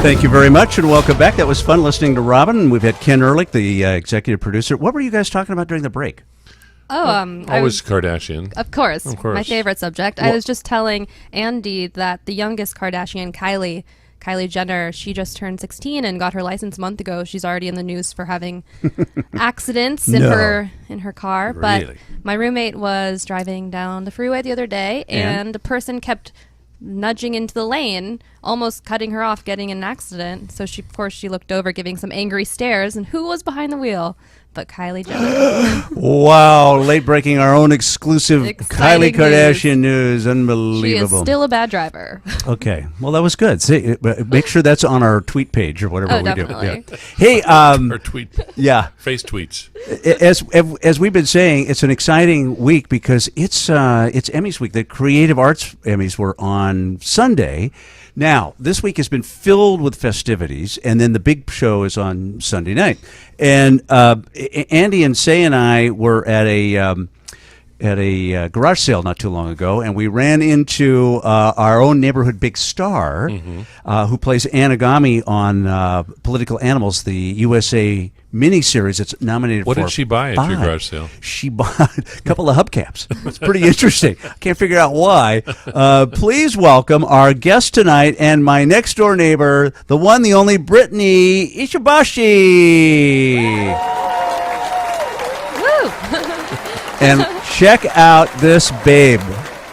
Thank you very much, and welcome back. That was fun listening to Robin. We've had Ken Ehrlich, the executive producer. What were you guys talking about during the break? Always Kardashian. Of course. My favorite subject. I was just telling Andy that the youngest Kardashian, Kylie Jenner, she just turned 16 and got her license a month ago. She's already in the news for having accidents in her car. Really? But my roommate was driving down the freeway the other day, and a person kept nudging into the lane, almost cutting her off, getting in an accident. So she looked over, giving some angry stares, and who was behind the wheel but Kylie Jenner? Wow, late breaking, our own exclusive Exciting Kylie Kardashian news. Unbelievable. She is still a bad driver. Okay, well, that was good. See, make sure that's on our tweet page or whatever we definitely. do. Yeah. Hey, Or tweet. face tweets. As we've been saying, it's an exciting week because it's Emmys week. The Creative Arts Emmys were on Sunday. Now, this week has been filled with festivities, and then the big show is on Sunday night. And Andy and Say and I were at a garage sale not too long ago, and we ran into our own neighborhood big star, who plays Anagami on Political Animals, the USA miniseries. It's nominated What for did she buy at your garage sale? She bought a couple of hubcaps. It's pretty interesting. I can't figure out why. Please welcome our guest tonight and my next door neighbor, the one, the only Brittany Ishibashi. Woo! And check out this babe.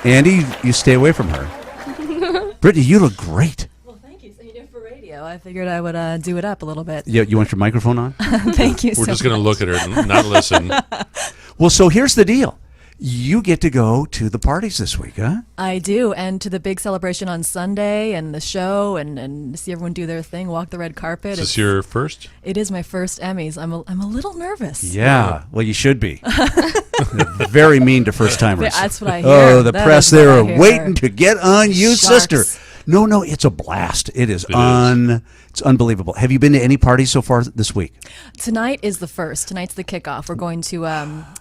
Andy, you stay away from her. Brittany, you look great. Well, thank you. So you do for radio. I figured I would do it up a little bit. Yeah, you want your microphone on? Thank you. We're just going to look at her and not listen. Well, so here's the deal. You get to go to the parties this week, huh? I do, and to the big celebration on Sunday and the show, and see everyone do their thing, walk the red carpet. Is this your first? It is my first Emmys. I'm a little nervous. Yeah, well, you should be. They're very mean to first timers. That's what I hear. Oh, the That press is what there I are hear. waiting to get on you, Sharks. sister. No, it's a blast. It is is. It's unbelievable. Have you been to any parties so far this week? Tonight is the first. Tonight's the kickoff. We're going to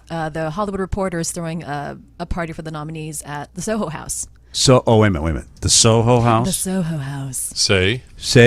the Hollywood Reporter is throwing a party for the nominees at the Soho House. So, wait a minute. The Soho The House? Soho House. Say.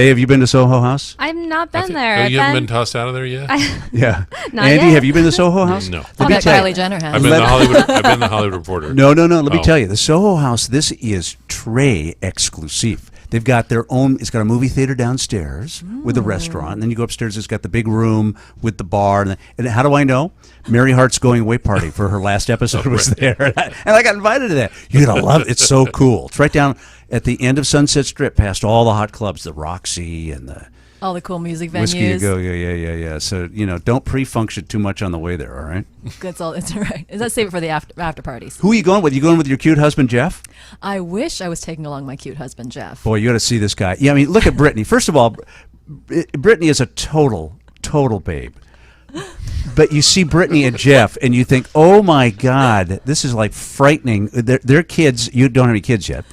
Have you been to Soho House? I've not been there. Oh, you I've haven't been tossed out of there yet? Yeah. Not Andy, yet. have you been to Soho House? No. I'll bet Kylie Jenner has. I've been the Hollywood Reporter. No. Let me Oh. tell you, the Soho House, this is très exclusive. They've got their own, it's got a movie theater downstairs with a restaurant, and then you go upstairs, it's got the big room with the bar. And how do I know? Mary Hart's going away party for her last episode was there. And I got invited to that. You're going to love it. It's so cool. It's right down at the end of Sunset Strip, past all the hot clubs, the Roxy and the All the cool music venues. Whiskey to Go. Yeah. So, don't pre-function too much on the way there, all right? That's all. It's all right. Let's save it for the after parties. Who are you going with? You going with your cute husband, Jeff? I wish I was taking along my cute husband, Jeff. Boy, you got to see this guy. Yeah, I mean, look at Brittany. First of all, Brittany is a total babe. But you see Brittany and Jeff, and you think, oh, my God, this is like frightening. Their kids, you don't have any kids yet.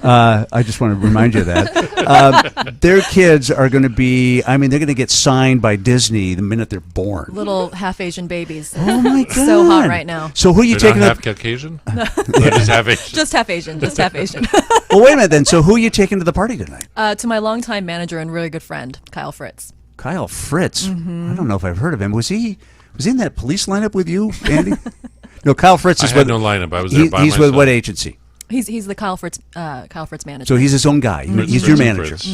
I just want to remind you of that. Their kids are going to be, they're going to get signed by Disney the minute they're born. Little half Asian babies. Oh, my God. So hot right now. So who are you They're taking not up? half Caucasian? They're just half Asian. Just half Asian. Just half Asian. Well, wait a minute then. So who are you taking to the party tonight? To my longtime manager and really good friend, Kyle Fritz. Kyle Fritz. I don't know if I've heard of him. Was he in that police lineup with you, Andy? No, Kyle Fritz I is had with no lineup. I was there by He's myself. with what agency? He's the Kyle Fritz manager. So he's his own guy. He's your manager. Fritz.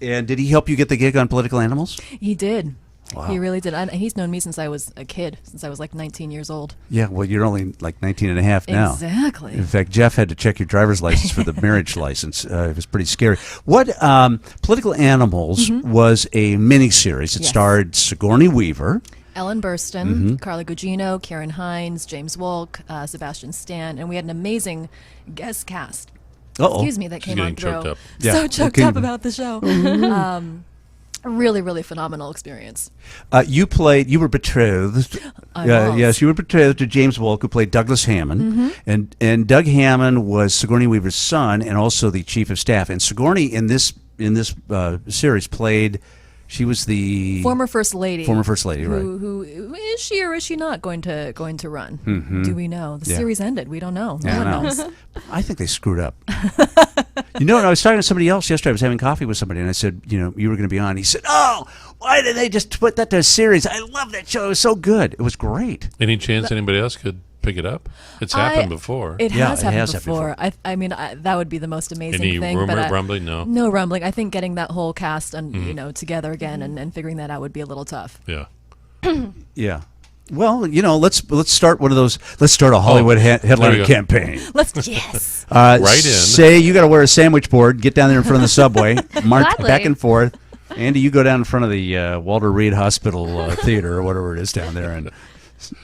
And did he help you get the gig on Political Animals? He did. Wow. He really did. He's known me since I was a kid, since I was like 19 years old. Yeah, well, you're only like 19 and a half now. Exactly. In fact, Jeff had to check your driver's license for the marriage license. It was pretty scary. What Political Animals was a miniseries. It Yes. starred Sigourney Weaver. Ellen Burstyn, Carla Gugino, Karen Hines, James Wolk, Sebastian Stan, and we had an amazing guest cast. Uh-oh. Excuse me, that She's came on getting choked through. up. Yeah. So choked Okay. up about the show. Really, really phenomenal experience. You were betrothed. I was. Yes, you were betrothed to James Wolk, who played Douglas Hammond. And Doug Hammond was Sigourney Weaver's son and also the chief of staff. And Sigourney in this series played She was the Former First Lady. Former First Lady, right? Who is she or is she not going to run? Mm-hmm. Do we know? The Yeah. series ended. We don't know. Yeah, No I one know. knows. I think they screwed up. I was talking to somebody else yesterday. I was having coffee with somebody, and I said, you were going to be on. He said, "Oh, why did they just put that to a series? I love that show. It was so good. It was great." Any chance anybody else could pick it up? It's happened before. It Yeah, has it happened has happened before. I mean, that would be the most amazing Any thing. rumor, but rumbling? No. No rumbling. I think getting that whole cast Mm-hmm. together again and figuring that out would be a little tough. Yeah. Yeah. Well, let's start one of those. Let's start a Hollywood there headline we go. campaign. Yes. Right in. Say you got to wear a sandwich board. Get down there in front of the subway. March Gladly. back and forth. Andy, you go down in front of the Walter Reed Hospital Theater or whatever it is down there, and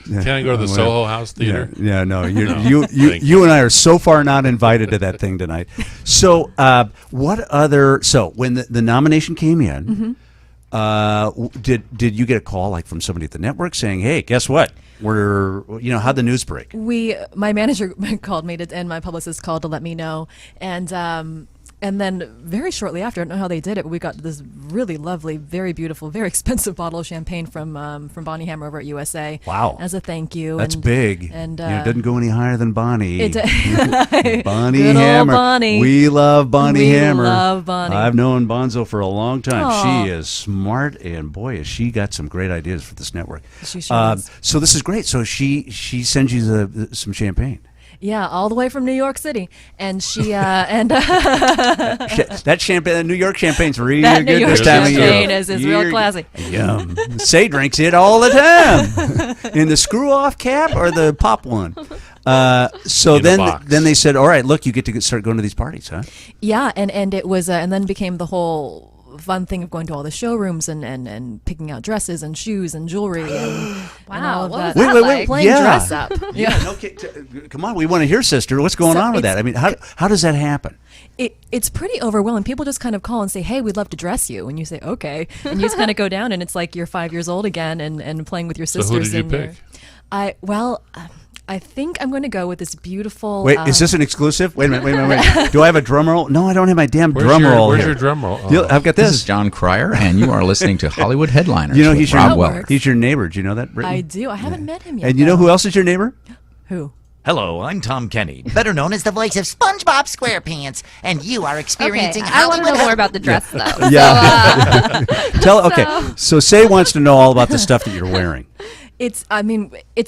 Can I go to the Soho House Theater? Yeah, no. You Thank you and I are so far not invited to that thing tonight. So, what other? So, when the nomination came in, did you get a call like from somebody at the network saying, "Hey, guess what? How'd the news break?" My manager called me and my publicist called to let me know, and then very shortly after, I don't know how they did it, but we got this really lovely, very beautiful, very expensive bottle of champagne from Bonnie Hammer over at USA. Wow. As a thank you. That's and, big. And it doesn't go any higher than Bonnie. Bonnie Good old Hammer. Bonnie. We love Bonnie We Hammer. love Bonnie. I've known Bonzo for a long time. Aw. She is smart, and boy, has she got some great ideas for this network. She sure is. So this is great. So she sends you some champagne. Yeah, all the way from New York City, and she and That champagne, that New York champagne's really that New good York this time of year. champagne is real classy. Yum. Say drinks it all the time. In the screw-off cap or the pop one. So In a box. then they said, all right, look, you get to start going to these parties, huh? Yeah, and it was and then became the whole fun thing of going to all the showrooms and picking out dresses and shoes and jewelry and and all of what that. was that like? Playing dress up. Yeah. No, come on, we want to hear, sister. What's going So on with that? I mean, how does that happen? It's pretty overwhelming. People just kind of call and say, "Hey, we'd love to dress you," and you say, "Okay," and you just kind of go down, and it's like you're 5 years old again and playing with your sisters. So who did you and pick? I think I'm going to go with this beautiful. Wait, is this an exclusive? Wait a minute, wait. Do I have a drum roll? No, I don't have my damn drum roll Where's here. your drum roll? I've got This this. is John Cryer, and you are listening to Hollywood Headliners You know, with he's Rob your, Welk. he's your neighbor. Do you know that, Brittany? I do. I haven't met him yet. And you know though. who else is your neighbor? Who? Hello, I'm Tom Kenny, better known as the voice of SpongeBob SquarePants, and you are Okay, experiencing I want to know Hollywood. more about the dress, though. Yeah. So Say wants to know all about the stuff that you're wearing. It's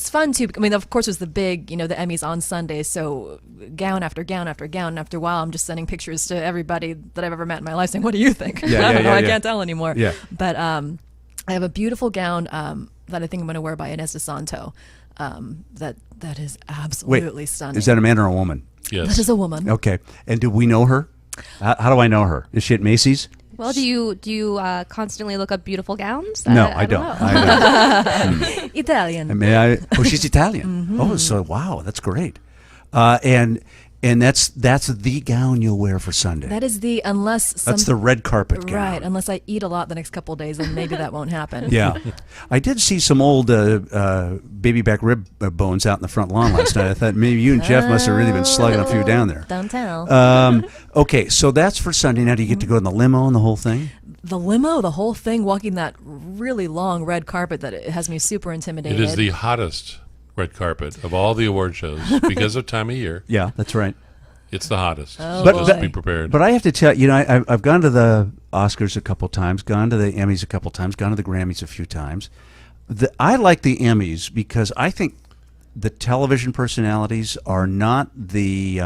fun too. I mean, of course, it was the big, the Emmys on Sunday. So gown after gown after gown. After a while, I'm just sending pictures to everybody that I've ever met in my life saying, "What do you think?" Yeah, I don't know. yeah, I yeah. can't tell anymore. Yeah. But I have a beautiful gown that I think I'm going to wear by Inez DeSanto. That is absolutely stunning. Is that a man or a woman? Yes. That is a woman. Okay. And do we know her? How do I know her? Is she at Macy's? Well, do you constantly look up beautiful gowns? No, I don't. know. I don't. Italian. May I? Oh, she's Italian. Oh, so wow, that's great. And that's the gown you'll wear for Sunday. That is That's the red carpet gown. Right, unless I eat a lot the next couple of days, then maybe that won't happen. Yeah, I did see some old baby back rib bones out in the front lawn last night. I thought maybe you and Jeff must have really been slugging a few down there. Don't tell. Okay, so that's for Sunday. Now, do you get to go in the limo and the whole thing? The limo, the whole thing, walking that really long red carpet that it has me super intimidated. It is the hottest red carpet of all the award shows because of time of year. Yeah, that's right. It's the hottest. Oh, So boy. just be prepared. But I have to tell you, I've gone to the Oscars a couple times, gone to the Emmys a couple times, gone to the Grammys a few times. I like the Emmys because I think the television personalities are not the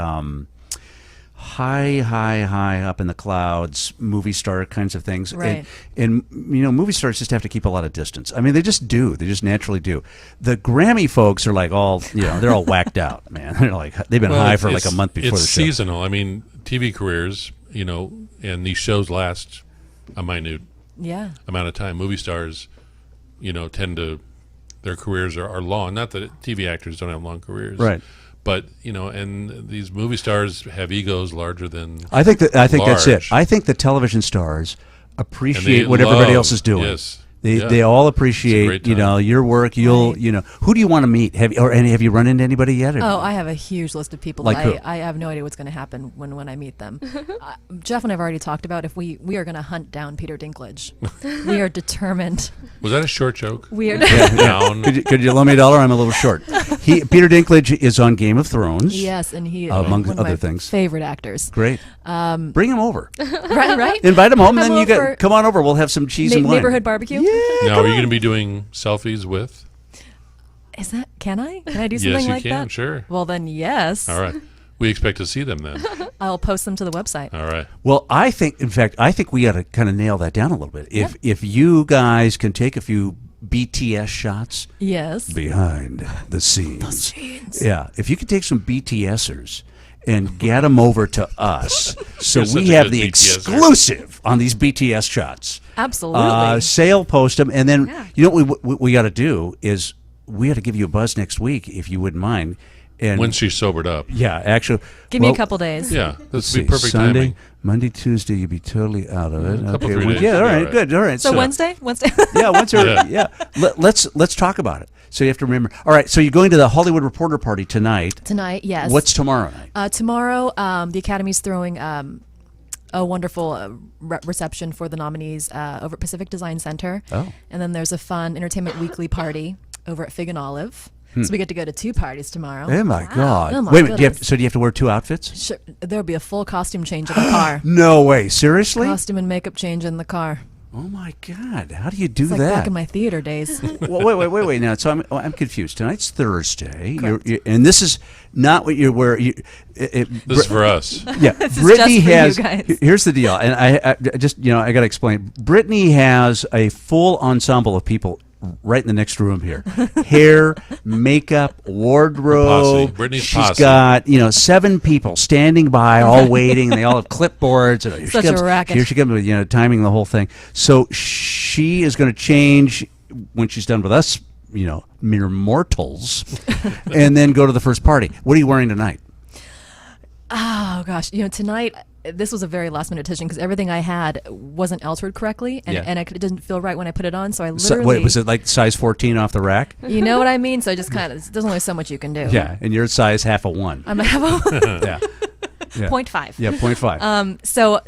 high up in the clouds movie star kinds of things. Right. And movie stars just have to keep a lot of distance. I mean, they just do. They just naturally do. The Grammy folks are like all, they're all whacked out, man. They're like, they've been high for like a month before the show. It's seasonal. I mean, TV careers, and these shows last a minute Yeah. amount of time. Movie stars, tend to, their careers are long. Not that TV actors don't have long careers. Right. But, and these movie stars have egos larger than I think that's it. large. I think the television stars And appreciate they what everybody love- else is doing. Yes. They all great appreciate time. your work. You'll Right. who do you want to meet? Have you run into anybody yet? Or- Oh, I have a huge list of people. Like that who? I have no idea what's going to happen when I meet them. Jeff and I've already talked about if we are going to hunt down Peter Dinklage. We are determined. Was that a short joke? We are. Down. Could you loan me $1? I'm a little short. Peter Dinklage is on Game of Thrones. Yes, and he Among one of other my things. favorite actors. Great. Bring him over. Right. Invite him home, Come then you over. come on over. We'll have some cheese and wine. Neighborhood barbecue. Now, are you going to be doing selfies with? Is that? Can I? Can I do Yes, something you like can. that? Sure. Well, then yes. All right. We expect to see them then. I'll post them to the website. All right. Well, I think we got to kind of nail that down a little bit. If you guys can take a few BTS shots Yes. behind the scenes. Yeah, if you could take some BTSers and get them over to us, so You're such we a have good the BTSer. exclusive on these BTS shots. Absolutely. Sale post them, and then Yeah. you know what we got to do is we got to give you a buzz next week if you wouldn't mind. And When she's sobered up. yeah, actually, Give me well, a couple days. Yeah. This let's would be see, perfect Sunday, timing. Monday, Tuesday, you'd be totally out of it. couple, Okay, 3 well, days. yeah, all Yeah, right, right. good, all right. So Wednesday. Yeah, once or Yeah. yeah. Let's talk about it. So you have to remember. All right, so you're going to the Hollywood Reporter Party tonight. Tonight, yes. What's tomorrow night? Tomorrow? The Academy's throwing a wonderful reception for the nominees over at Pacific Design Center. Oh. And then there's a fun Entertainment Weekly party over at Fig and Olive. So we get to go to 2 parties tomorrow. Oh my God! Oh, my Wait a minute. goodness. Do you have to wear 2 outfits? Sure, there'll be a full costume change in the car. No way! Seriously? Costume and makeup change in the car. Oh my God! How do you do It's like that? back in my theater days. Well, wait. Now, so I'm confused. Tonight's Thursday, and this is not what you're wearing. This is for us. Yeah, is Brittany just for you has. guys. Here's the deal, and I just I got to explain. Brittany has a full ensemble of people right in the next room here: hair, makeup, wardrobe. Posse. Brittany's She's posse. got 7 people standing by, all waiting, and they all have clipboards. And here Such she a comes, racket. Here she comes, timing the whole thing. So she is going to change when she's done with us, mere mortals, and then go to the first party. What are you wearing tonight? Oh gosh, tonight this was a very last minute decision because everything I had wasn't altered correctly, and, Yeah. and it didn't feel right when I put it on. So I So, literally, wait, was it like size 14 off the rack? you know what I mean? So I just kind of there's only so much you can do. Yeah, and your size half a 1. I'm gonna have a Yeah. Yeah. 0.5. Yeah, 0.5.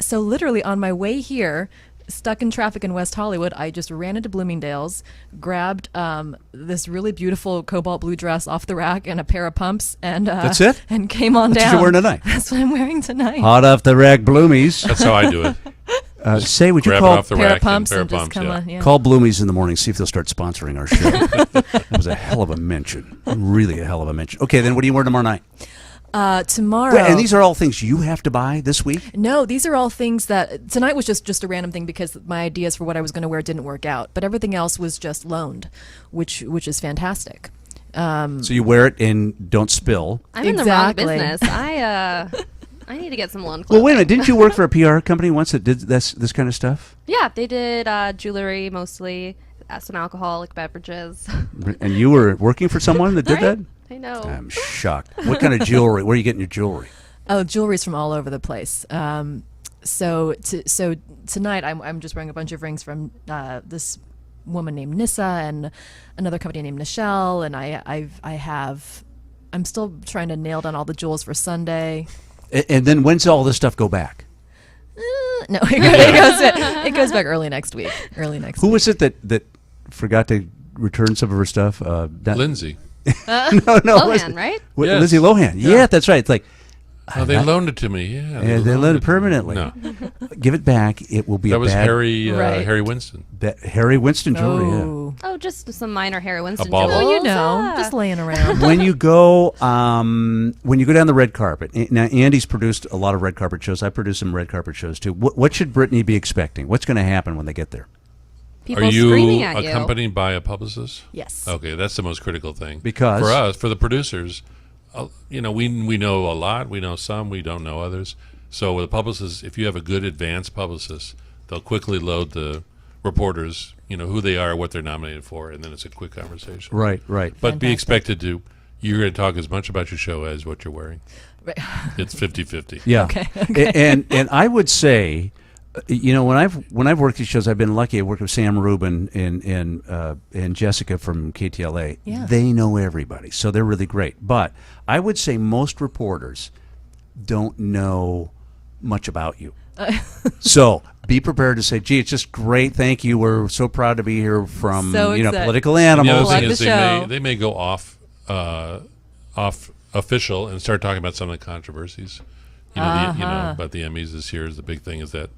So literally on my way here, stuck in traffic in West Hollywood, I just ran into Bloomingdale's, grabbed this really beautiful cobalt blue dress off the rack and a pair of pumps, and That's it? and came on That's what down. you're wearing tonight? That's what I'm wearing tonight. Hot off the rack Bloomies. That's how I do it. Would you Grab it call off the pair rack of pumps and pair and of just pumps. come Yeah. on. Yeah. call Bloomies in the morning, see if they'll start sponsoring our show. That was a hell of a mention. Really a hell of a mention. Okay, then what are you wearing tomorrow night? Tomorrow. Wait, and these are all things you have to buy this week? No, these are all things that tonight was just a random thing because my ideas for what I was going to wear didn't work out, but everything else was just loaned, which is fantastic. So you wear it and don't spill. I'm in the wrong Exactly. business. I need to get some lawn clothing. Well, wait a minute. Didn't you work for a PR company once that did this kind of stuff? Yeah, they did jewelry mostly, some alcoholic beverages. And you were working for someone that did Right? that? I know. I'm shocked. What kind of jewelry? Where are you getting your jewelry? Oh, jewelry's from all over the place. So tonight I'm just wearing a bunch of rings from this woman named Nissa and another company named Nichelle, and I'm still trying to nail down all the jewels for Sunday. And then when's all this stuff go back? No, it goes back early next week. Who was it that forgot to return some of her stuff? Lindsay. No, Lohan, right? Yes. Lindsay Lohan. Yeah, that's right. It's like Oh, they loaned it to me. Yeah. they loaned it permanently. No, Give it back. It will be that a was bad Right. Harry Winston. Harry Winston jewelry. Yeah. Oh, Oh, just some minor Harry Winston bauble. jewels. well, you know, Yeah. just laying around. When you go down the red carpet, now Andy's produced a lot of red carpet shows. I produce some red carpet shows too. What should Brittany be expecting? What's going to happen when they get there? People Are you screaming at you. accompanied by a publicist? Yes. Okay, that's the most critical thing. Because? for us, for the producers, we know a lot. We know some. We don't know others. So with a publicist, if you have a good advanced publicist, they'll quickly load the reporters, who they are, what they're nominated for, and then it's a quick conversation. Right. But be Fantastic. expected to. You're going to talk as much about your show as what you're wearing. Right. It's 50-50. Yeah. Okay, And I would say You know, when I've worked these shows, I've been lucky. I worked with Sam Rubin and Jessica from KTLA. Yeah. They know everybody, so they're really great. But I would say most reporters don't know much about you. So be prepared to say, "Gee, it's just great. Thank you. We're so proud to be here from So excited. political And the other animals." Plug thing the is show. they may go off official and start talking about some of the controversies. You know, about the Emmys this year is the big thing is that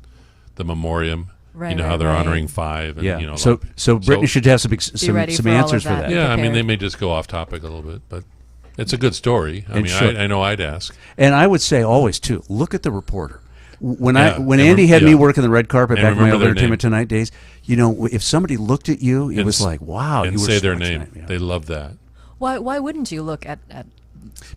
the memoriam. Right, you know how right, they're right. honoring 5. And, Yeah. you know, So Brittany should have some ready some for all of answers for that. that. Yeah, I mean, prepared. they may just go off topic a little bit, but it's a good story. I It mean, should. I know I'd ask. And I would say always too, look at the reporter. When Yeah, when and Andy had me yeah. working the red carpet And back in my remember old their Entertainment name. Tonight days, you know, if somebody looked at you, it And was s- like, wow, and you were say their smart name. tonight. Yeah. They love that. Why wouldn't you look at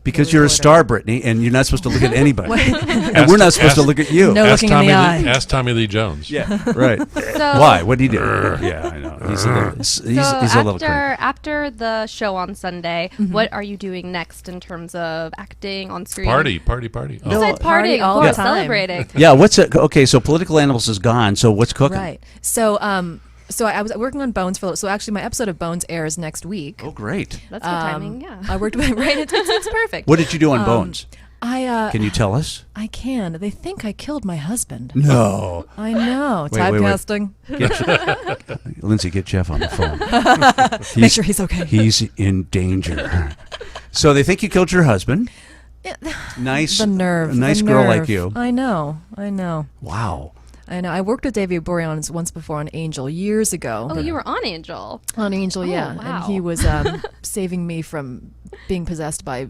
Because the you're a reporter? star, Brittany, and you're not supposed to look at anybody. And we're not supposed to look at you. No. Ask looking in the Tommy eye. Ask Tommy Lee Jones. Yeah, right. So, Why? What did he do? Yeah, I know. He's a little, he's So a little crazy. after the show on Sunday, Mm-hmm. what are you doing next in terms of acting on screen? Party. Oh. Besides Party partying, all of the course, time. celebrating. Yeah, what's it? Okay, so Political Animals is gone. So what's cooking? Right. So I was working on Bones for. So actually, my episode of Bones airs next week. Oh, great. That's good timing. Yeah. I worked with right. It's perfect. What did you do on Bones? Can you tell us? I can. They think I killed my husband. No. I know. Wait, wait. Typecasting. Lindsay, get Jeff on the phone. Make sure he's okay. He's in danger. So they think you killed your husband. Nice. The nerve. A nice the girl nerve. like you. I know. Wow. I worked with David Boreanaz once before on Angel years ago. Oh, you were on Angel. On Angel, Oh, yeah. wow. And he was saving me from being possessed by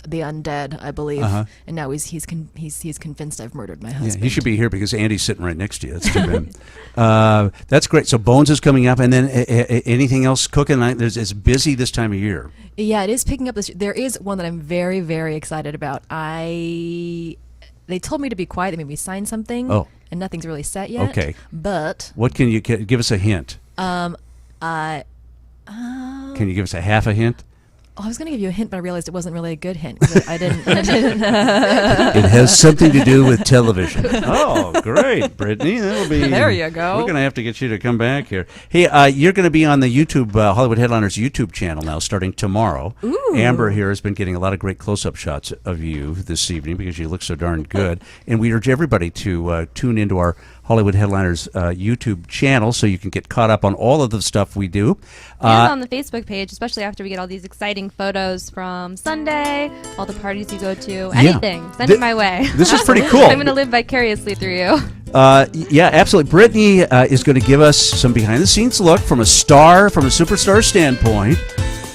the undead, I believe. Uh-huh. And now he's convinced I've murdered my Yeah, husband. he should be here because Andy's sitting right next to you. That's too bad. That's great. So Bones is coming up, and then anything else cooking? It's busy this time of year. Yeah, it is picking up this. There is one that I'm very, very excited about. They told me to be quiet. They made me sign something. Oh. And nothing's really set yet. Okay. But What can you give us a hint? Can you give us a half a hint? I was going to give you a hint, but I realized it wasn't really a good hint. 'Cause I didn't. It has something to do with television. Oh, great, Brittany. That'll be. There you go. We're going to have to get you to come back here. Hey, you're going to be on the YouTube Hollywood Headliners YouTube channel now, starting tomorrow. Ooh. Amber here has been getting a lot of great close-up shots of you this evening because you look so darn good. And we urge everybody to tune into our Hollywood Headliners YouTube channel so you can get caught up on all of the stuff we do. And on the Facebook page, especially after we get all these exciting photos from Sunday, all the parties you go to, anything. Send it my way. This is pretty cool. I'm going to live vicariously through you. Yeah, absolutely. Brittany is going to give us some behind-the-scenes look from a superstar standpoint.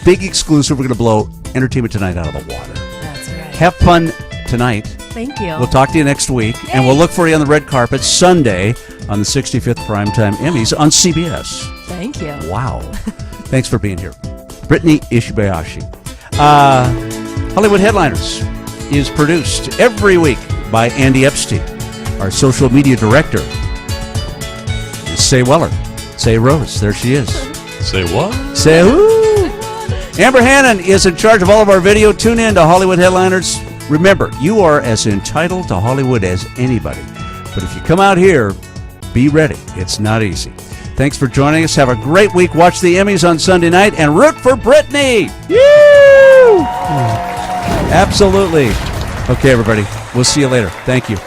Big exclusive. We're going to blow Entertainment Tonight out of the water. That's right. Have fun tonight. Thank you. We'll talk to you next week, and we'll look for you on the red carpet Sunday on the 65th Primetime Emmys on CBS. Thank you. Wow. Thanks for being here. Brittany Ishibashi. Hollywood Headliners is produced every week by Andy Epstein. Our social media director is Say Weller. Say Rose. There she is. Say what? Say who? Amber Hannon is in charge of all of our video. Tune in to Hollywood Headliners. Remember, you are as entitled to Hollywood as anybody. But if you come out here, be ready. It's not easy. Thanks for joining us. Have a great week. Watch the Emmys on Sunday night and root for Brittany. Absolutely. Okay, everybody. We'll see you later. Thank you.